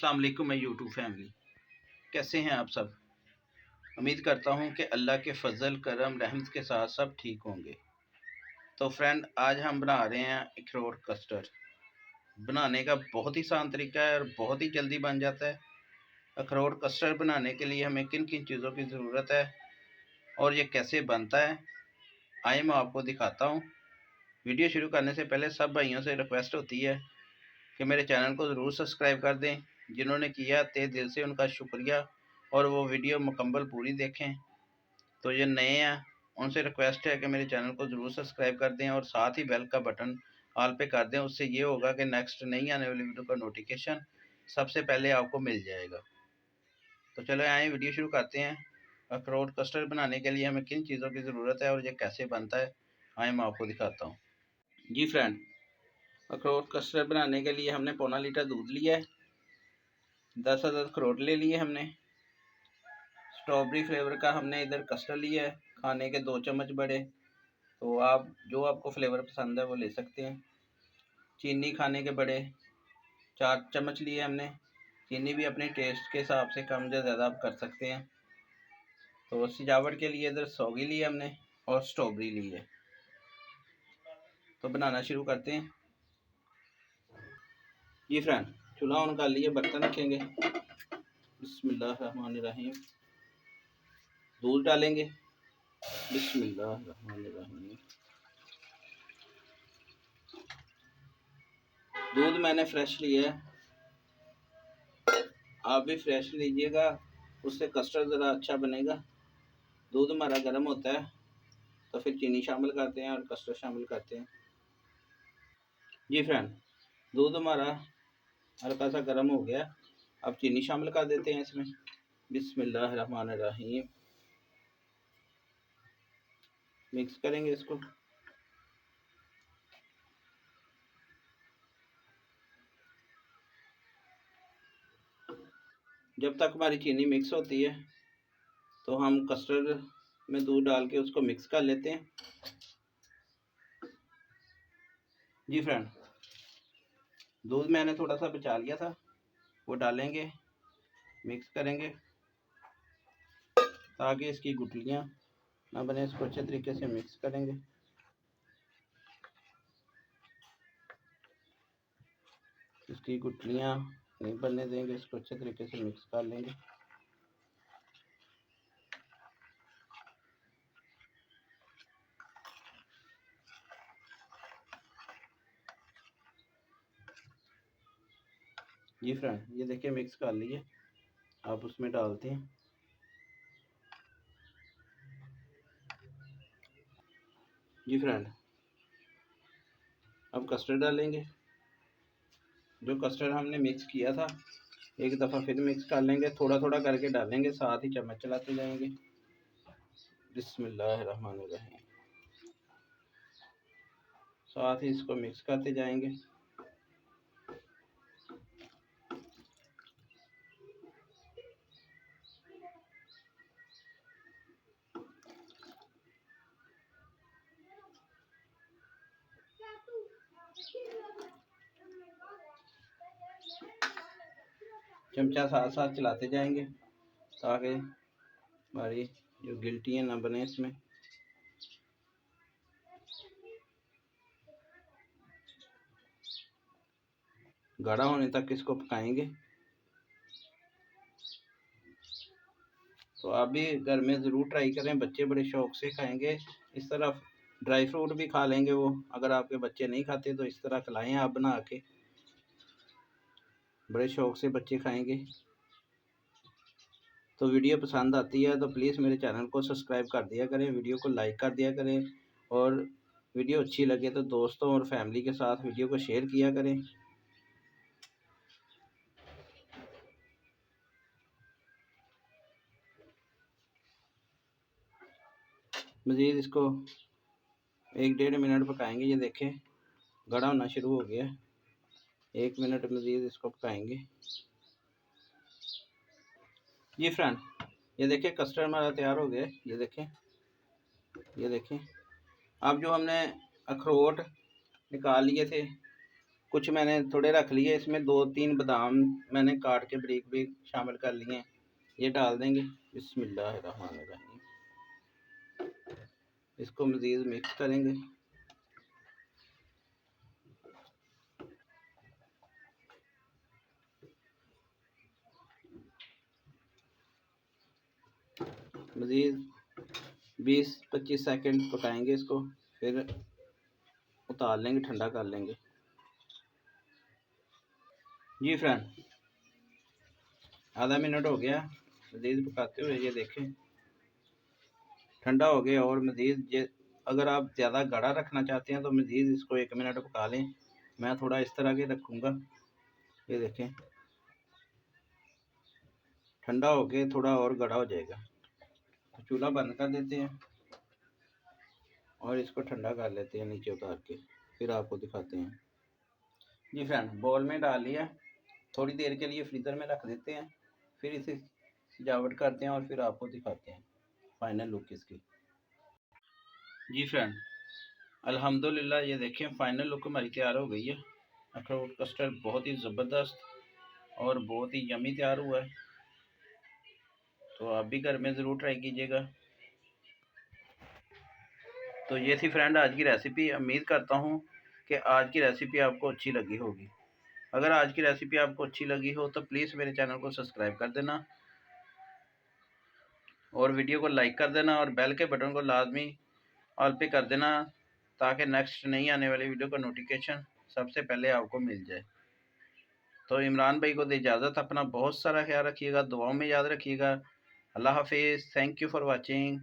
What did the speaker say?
अस्सलाम वालेकुम मैं यूट्यूब फैमिली। कैसे हैं आप सब? उम्मीद करता हूं कि अल्लाह के फजल करम रहमत के साथ सब ठीक होंगे। तो फ्रेंड, आज हम बना रहे हैं अखरोट कस्टर्ड। बनाने का बहुत ही आसान तरीका है और बहुत ही जल्दी बन जाता है। अखरोट कस्टर्ड बनाने के लिए हमें किन किन चीज़ों की ज़रूरत है और ये कैसे बनता है, आइए मैं आपको दिखाता हूँ। वीडियो शुरू करने से पहले सब भाइयों से रिक्वेस्ट होती है कि मेरे चैनल को ज़रूर सब्सक्राइब कर दें। जिन्होंने किया तहे दिल से उनका शुक्रिया, और वो वीडियो मुकम्मल पूरी देखें। तो ये नए हैं, उनसे रिक्वेस्ट है कि मेरे चैनल को ज़रूर सब्सक्राइब कर दें और साथ ही बेल का बटन ऑल पे कर दें। उससे ये होगा कि नेक्स्ट नई आने वाली वीडियो का नोटिफिकेशन सबसे पहले आपको मिल जाएगा। तो चलो आए वीडियो शुरू करते हैं। अखरोट कस्टर्ड बनाने के लिए हमें किन चीज़ों की ज़रूरत है और ये कैसे बनता है, आए मैं आपको दिखाता हूँ। जी फ्रेंड, अखरोट कस्टर्ड बनाने के लिए हमने पौना लीटर दूध लिया है, 10 अदद अखरोट ले लिए हमने, स्ट्रॉबेरी फ्लेवर का हमने इधर कस्टर्ड लिया है, खाने के 2 चम्मच बड़े। तो आप जो आपको फ्लेवर पसंद है वो ले सकते हैं। चीनी खाने के बड़े 4 चम्मच लिए हमने। चीनी भी अपने टेस्ट के हिसाब से कम या ज़्यादा आप कर सकते हैं। तो सजावट के लिए इधर सौगी ली हमने और स्ट्रॉबेरी ली है। तो बनाना शुरू करते हैं। जी फ्रेंड, चूल्हा ऑन कर लिए, बर्तन रखेंगे। बिस्मिल्लाहिर्रहमानिर्रहीम। दूध डालेंगे। बिस्मिल्लाहिर्रहमानिर्रहीम। दूध मैंने फ्रेश लिया है, आप भी फ्रेश लीजिएगा, उससे कस्टर्ड ज़रा अच्छा बनेगा। दूध हमारा गर्म होता है तो फिर चीनी शामिल करते हैं और कस्टर्ड शामिल करते हैं। जी फ्रेंड, दूध हमारा हल्का सा गर्म हो गया, अब चीनी शामिल कर देते हैं इसमें। बिस्मिल्लाहिर्रहमानिर्रहीम। मिक्स करेंगे इसको। जब तक हमारी चीनी मिक्स होती है तो हम कस्टर्ड में दूध डाल के उसको मिक्स कर लेते हैं। जी फ्रेंड, दूध मैंने थोड़ा सा बचा लिया था, वो डालेंगे, मिक्स करेंगे ताकि इसकी गुठलियाँ ना बने। इसको अच्छे तरीके से मिक्स करेंगे। इसकी गुठलियाँ नहीं बनने देंगे, इसको अच्छे तरीके से मिक्स कर लेंगे। जी फ्रेंड, ये देखिए मिक्स कर लिए, आप उसमें डालते हैं। जी फ्रेंड, अब कस्टर्ड डालेंगे। जो कस्टर्ड हमने मिक्स किया था एक दफ़ा फिर मिक्स कर लेंगे, थोड़ा थोड़ा करके डालेंगे, साथ ही चम्मच चलाते जाएंगे। बिस्मिल्लाहिर्रहमानिर्रहीम। साथ ही इसको मिक्स करते जाएंगे। चमचा साथ साथ चलाते जाएंगे ताकि हमारी जो गिल्टियाँ ना बने इसमें। गाढ़ा होने तक इसको पकाएंगे। तो आप भी घर में ज़रूर ट्राई करें, बच्चे बड़े शौक़ से खाएंगे। इस तरह ड्राई फ्रूट भी खा लेंगे वो। अगर आपके बच्चे नहीं खाते तो इस तरह खिलाएं आप बना के, बड़े शौक़ से बच्चे खाएंगे। तो वीडियो पसंद आती है तो प्लीज़ मेरे चैनल को सब्सक्राइब कर दिया करें, वीडियो को लाइक कर दिया करें, और वीडियो अच्छी लगे तो दोस्तों और फैमिली के साथ वीडियो को शेयर किया करें। मज़ीद इसको 1-1.5 मिनट पकाएंगे। ये देखें गाढ़ा होना शुरू हो गया, 1 मिनट मज़ीद इसको पकाएंगे। जी फ्रेंड, ये देखें कस्टर्ड हमारा तैयार हो गया। ये देखें, ये देखें। अब जो हमने अखरोट निकाल लिए थे कुछ मैंने थोड़े रख लिए, इसमें 2-3 बादाम मैंने काट के बारीक बारीक शामिल कर लिए हैं, ये डाल देंगे। बिस्मिल्लाहिर्रहमानिर्रहीम। इसको मज़ीद मिक्स करेंगे। मज़ीद 20-25 सेकंड पकाएंगे इसको, फिर उतार लेंगे, ठंडा कर लेंगे। जी फ्रेंड, आधा मिनट हो गया मज़ीद पकाते हुए, ये देखें ठंडा हो गया। और मज़ीद ये अगर आप ज़्यादा गाढ़ा रखना चाहते हैं तो मज़ीद इसको 1 मिनट पका लें। मैं थोड़ा इस तरह के रखूँगा, ये देखें ठंडा हो के थोड़ा और गाढ़ा हो जाएगा। तो चूल्हा बंद कर देते हैं और इसको ठंडा कर लेते हैं नीचे उतार के, फिर आपको दिखाते हैं। जी फ्रेंड, बॉल में डाल लिया, थोड़ी देर के लिए फ्रीज़र में रख देते हैं, फिर इसे सजावट करते हैं और फिर आपको दिखाते हैं फाइनल लुक इसकी। जी फ्रेंड, अल्हम्दुलिल्लाह ये देखें फ़ाइनल लुक हमारी तैयार हो गई है। अखरोट कस्टर्ड बहुत ही ज़बरदस्त और बहुत ही यमी तैयार हुआ है। तो आप भी घर में ज़रूर ट्राई कीजिएगा। तो ये थी फ्रेंड आज की रेसिपी। उम्मीद करता हूँ कि आज की रेसिपी आपको अच्छी लगी होगी। अगर आज की रेसिपी आपको अच्छी लगी हो तो प्लीज़ मेरे चैनल को सब्सक्राइब कर देना और वीडियो को लाइक कर देना और बेल के बटन को लाजमी ऑल पे कर देना, ताकि नेक्स्ट नई आने वाली वीडियो का नोटिफिकेशन सबसे पहले आपको मिल जाए। तो इमरान भाई को दे इजाज़त, अपना बहुत सारा ख्याल रखिएगा, दुआओं में याद रखिएगा। अल्लाह हाफिज़। Thank you for watching.